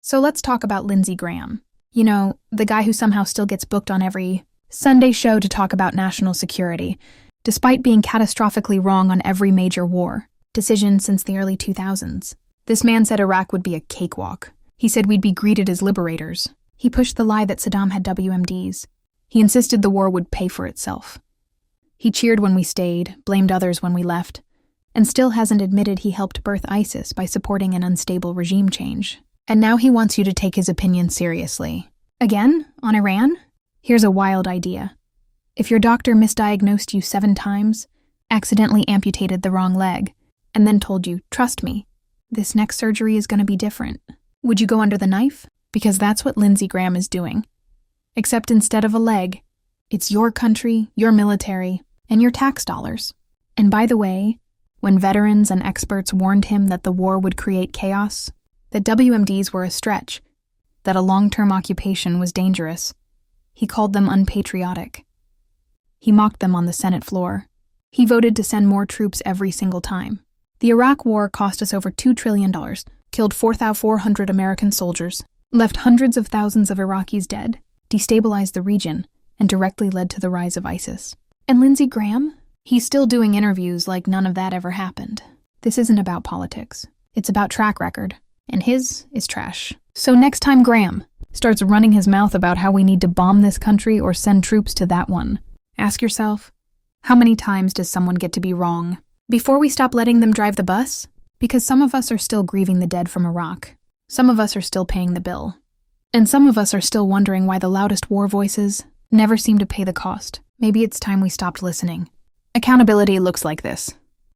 So let's talk about Lindsey Graham. You know, the guy who somehow still gets booked on every Sunday show to talk about national security, despite being catastrophically wrong on every major war decision since the early 2000s. This man said Iraq would be a cakewalk. He said we'd be greeted as liberators. He pushed the lie that Saddam had WMDs. He insisted the war would pay for itself. He cheered when we stayed, blamed others when we left, and still hasn't admitted he helped birth ISIS by supporting an unstable regime change. And now he wants you to take his opinion seriously. Again, on Iran? Here's a wild idea. If your doctor misdiagnosed you 7 times, accidentally amputated the wrong leg, and then told you, trust me, this next surgery is going to be different, would you go under the knife? Because that's what Lindsey Graham is doing. Except instead of a leg, it's your country, your military, and your tax dollars. And by the way, when veterans and experts warned him that the war would create chaos, that WMDs were a stretch, that a long-term occupation was dangerous, he called them unpatriotic. He mocked them on the Senate floor. He voted to send more troops every single time. The Iraq War cost us over $2 trillion, killed 4,400 American soldiers, left hundreds of thousands of Iraqis dead, destabilized the region, and directly led to the rise of ISIS. And Lindsey Graham? He's still doing interviews like none of that ever happened. This isn't about politics. It's about track record, and his is trash. So next time Graham starts running his mouth about how we need to bomb this country or send troops to that one, ask yourself, how many times does someone get to be wrong before we stop letting them drive the bus? Because some of us are still grieving the dead from Iraq. Some of us are still paying the bill. And some of us are still wondering why the loudest war voices never seem to pay the cost. Maybe it's time we stopped listening. Accountability looks like this.